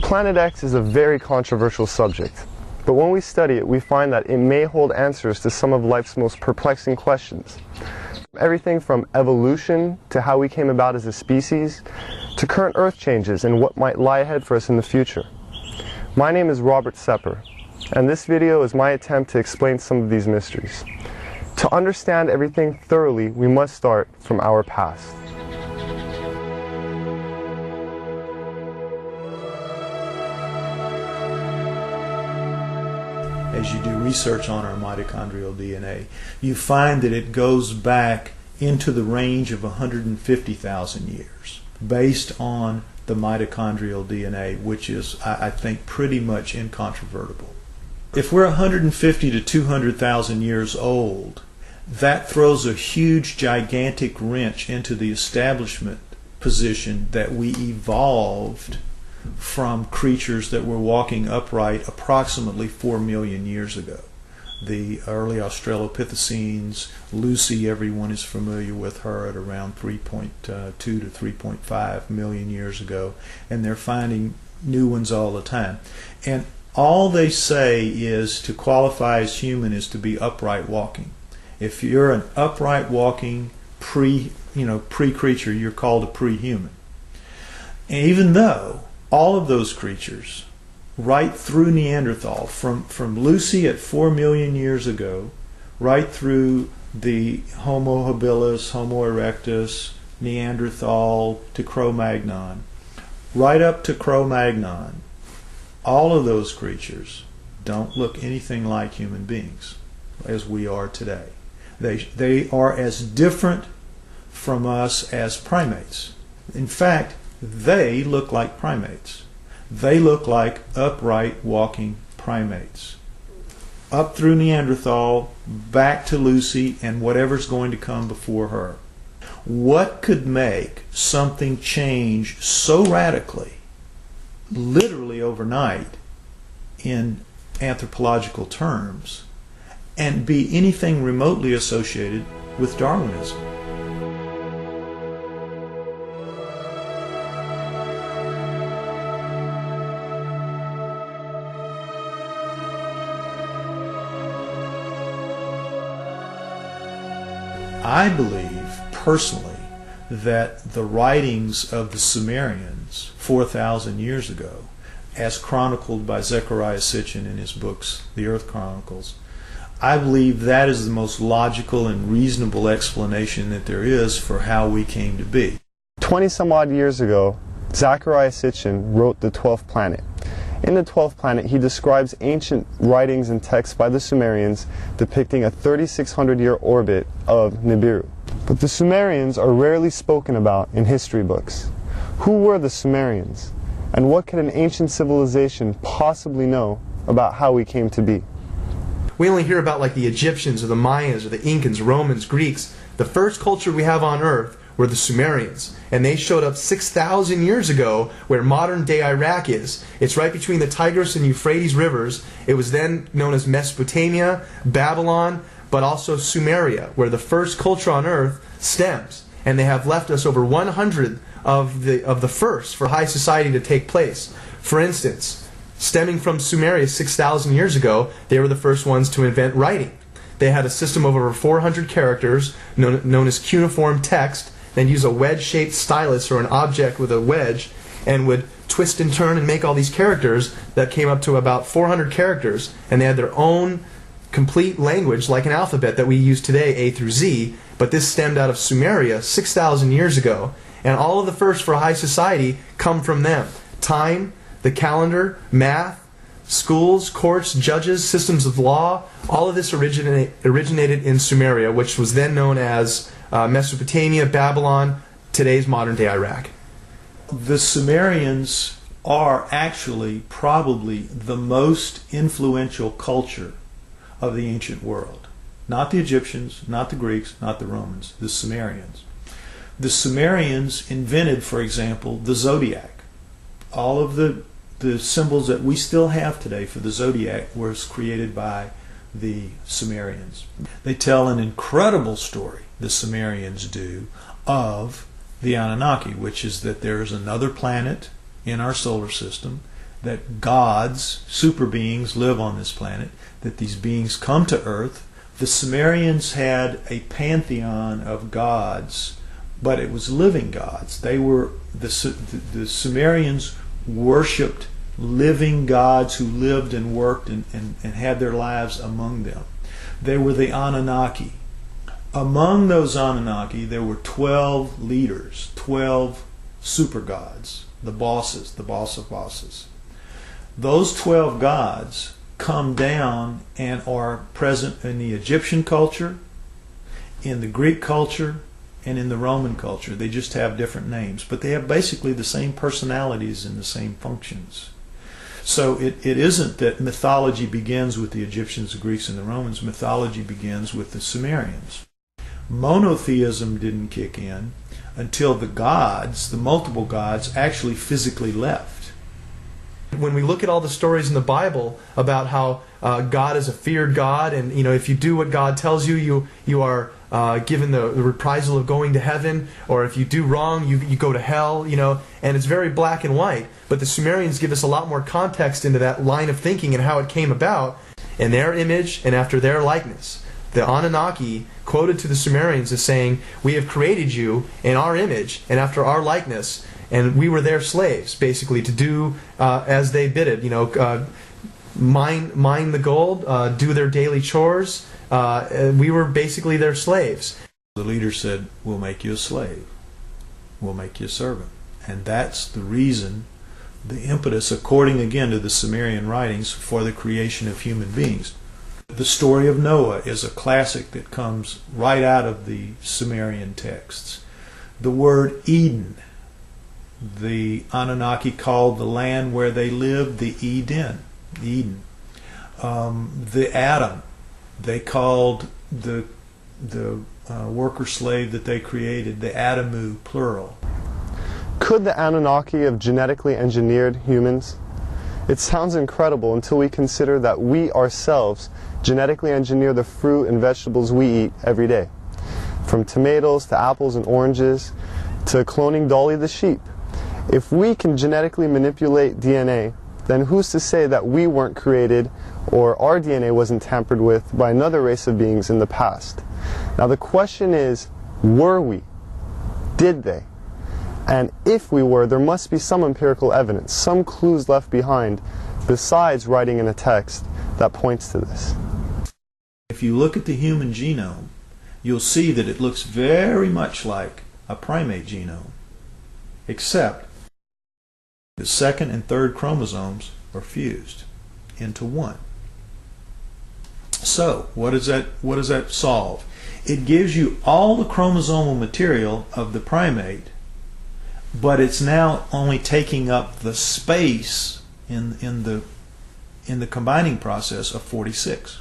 Planet X is a very controversial subject, but when we study it, we find that it may hold answers to some of life's most perplexing questions. Everything from evolution to how we came about as a species, to current Earth changes and what might lie ahead for us in the future. My name is Robert Sepper, and this video is my attempt to explain some of these mysteries. To understand everything thoroughly, we must start from our past. As you do research on our mitochondrial DNA, you find that it goes back into the range of 150,000 years based on the mitochondrial DNA, which is, I think, pretty much incontrovertible. If we're 150 to 200,000 years old, that throws a huge, gigantic wrench into the establishment position that we evolved from creatures that were walking upright approximately 4 million years ago. The early Australopithecines, Lucy, everyone is familiar with her at around 3.2 to 3.5 million years ago, and they're finding new ones all the time. And all they say is to qualify as human is to be upright walking. If you're an upright walking pre-creature, you're called a pre-human. And even though all of those creatures, right through Neanderthal, from Lucy at 4 million years ago, right through the Homo habilis, Homo erectus, Neanderthal to Cro-Magnon, right up to Cro-Magnon, all of those creatures don't look anything like human beings as we are today. They are as different from us as primates. In fact, they look like primates. They look like upright walking primates. Up through Neanderthal, back to Lucy, and whatever's going to come before her. What could make something change so radically, literally overnight, in anthropological terms, and be anything remotely associated with Darwinism? I believe, personally, that the writings of the Sumerians 4,000 years ago, as chronicled by Zecharia Sitchin in his books, The Earth Chronicles, I believe that is the most logical and reasonable explanation that there is for how we came to be. 20 some odd years ago, Zecharia Sitchin wrote The 12th Planet. In The 12th Planet, he describes ancient writings and texts by the Sumerians depicting a 3,600-year orbit of Nibiru. But the Sumerians are rarely spoken about in history books. Who were the Sumerians? And what could an ancient civilization possibly know about how we came to be? We only hear about like the Egyptians or the Mayans or the Incans, Romans, Greeks. The first culture we have on Earth were the Sumerians, and they showed up 6,000 years ago where modern-day Iraq is. It's right between the Tigris and Euphrates rivers. It was then known as Mesopotamia, Babylon, but also Sumeria, where the first culture on Earth stems. And they have left us over 100 of the first for high society to take place. For instance, stemming from Sumeria 6,000 years ago, they were the first ones to invent writing. They had a system of over 400 characters known as cuneiform text. They'd use a wedge-shaped stylus or an object with a wedge and would twist and turn and make all these characters that came up to about 400 characters, and they had their own complete language like an alphabet that we use today, A through Z, but this stemmed out of Sumeria 6,000 years ago, and all of the first for high society come from them. Time, the calendar, math, schools, courts, judges, systems of law, all of this originated in Sumeria, which was then known as Mesopotamia, Babylon, today's modern-day Iraq. The Sumerians are actually probably the most influential culture of the ancient world. Not the Egyptians, not the Greeks, not the Romans, the Sumerians. The Sumerians invented, for example, the zodiac. All of the symbols that we still have today for the zodiac was created by the Sumerians. They tell an incredible story, the Sumerians do, of the Anunnaki, which is that there is another planet in our solar system that gods, super beings, live on this planet, that these beings come to Earth. The Sumerians had a pantheon of gods, but it was living gods. The Sumerians worshipped living gods who lived and worked and had their lives among them. They were the Anunnaki. Among those Anunnaki, there were 12 leaders, 12 super gods, the bosses, the boss of bosses. Those 12 gods come down and are present in the Egyptian culture, in the Greek culture, and in the Roman culture. They just have different names, but they have basically the same personalities and the same functions. So it isn't that mythology begins with the Egyptians, the Greeks, and the Romans. Mythology begins with the Sumerians. Monotheism didn't kick in until the gods, the multiple gods, actually physically left. When we look at all the stories in the Bible about how God is a feared God, and if you do what God tells you, you are given the reprisal of going to heaven, or if you do wrong, you go to hell, and it's very black and white. But the Sumerians give us a lot more context into that line of thinking and how it came about in their image and after their likeness. The Anunnaki, quoted to the Sumerians, as saying, "We have created you in our image and after our likeness, and we were their slaves," basically, to do as they bid it. Mine the gold, do their daily chores. We were basically their slaves. The leader said, "We'll make you a slave. We'll make you a servant." And that's the reason, the impetus, according again to the Sumerian writings, for the creation of human beings. The story of Noah is a classic that comes right out of the Sumerian texts. The word Eden, the Anunnaki called the land where they lived the Eden. The Adam, they called the worker slave that they created the Adamu, plural. Could the Anunnaki have genetically engineered humans? It sounds incredible until we consider that we ourselves genetically engineer the fruit and vegetables we eat every day. From tomatoes to apples and oranges to cloning Dolly the sheep. If we can genetically manipulate DNA, then who's to say that we weren't created or our DNA wasn't tampered with by another race of beings in the past? Now the question is, were we? Did they? And if we were, there must be some empirical evidence, some clues left behind, besides writing in a text that points to this. If you look at the human genome, you'll see that it looks very much like a primate genome, except the second and third chromosomes are fused into one. So, what does that solve? It gives you all the chromosomal material of the primate, but it's now only taking up the space in the combining process of 46.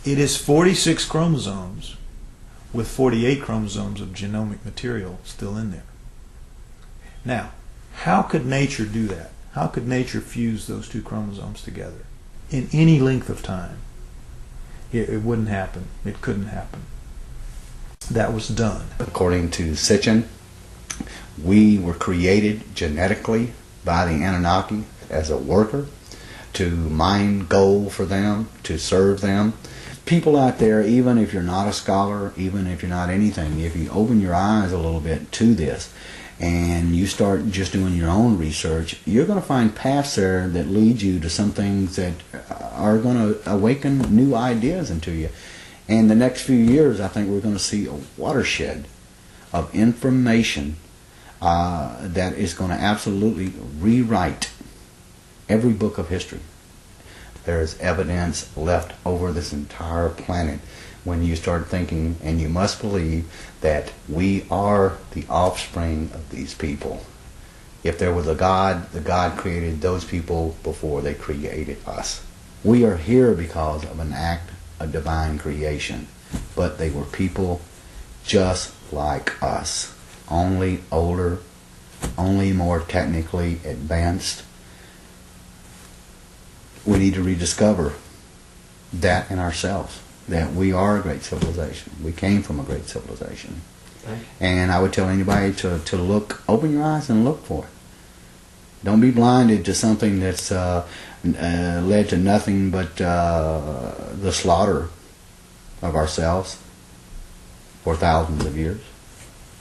It is 46 chromosomes with 48 chromosomes of genomic material still in there. Now, how could nature do that? How could nature fuse those two chromosomes together in any length of time? It wouldn't happen. It couldn't happen. That was done. According to Sitchin, we were created genetically by the Anunnaki as a worker, to mine gold for them, to serve them. People out there, even if you're not a scholar, even if you're not anything, if you open your eyes a little bit to this and you start just doing your own research, you're going to find paths there that lead you to some things that are going to awaken new ideas into you. And the next few years, I think we're going to see a watershed of information that is going to absolutely rewrite every book of history. There is evidence left over this entire planet when you start thinking, and you must believe, that we are the offspring of these people. If there was a God, the God created those people before they created us. We are here because of an act of divine creation, but they were people just like us, only older, only more technically advanced. We need to rediscover that in ourselves, that we are a great civilization. We came from a great civilization. And I would tell anybody to look, open your eyes and look for it. Don't be blinded to something that's led to nothing but the slaughter of ourselves for thousands of years.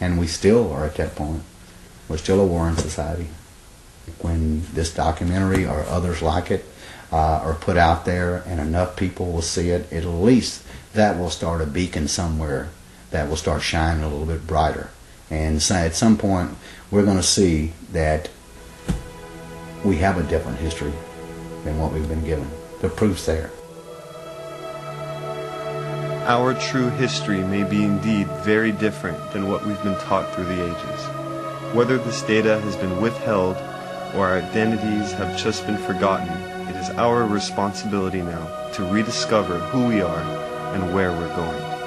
And we still are at that point. We're still a warring society. When this documentary or others like it are put out there and enough people will see it, at least that will start a beacon somewhere that will start shining a little bit brighter. And so at some point we're going to see that we have a different history than what we've been given. The proof's there. Our true history may be indeed very different than what we've been taught through the ages. Whether this data has been withheld or our identities have just been forgotten, it is our responsibility now to rediscover who we are and where we're going.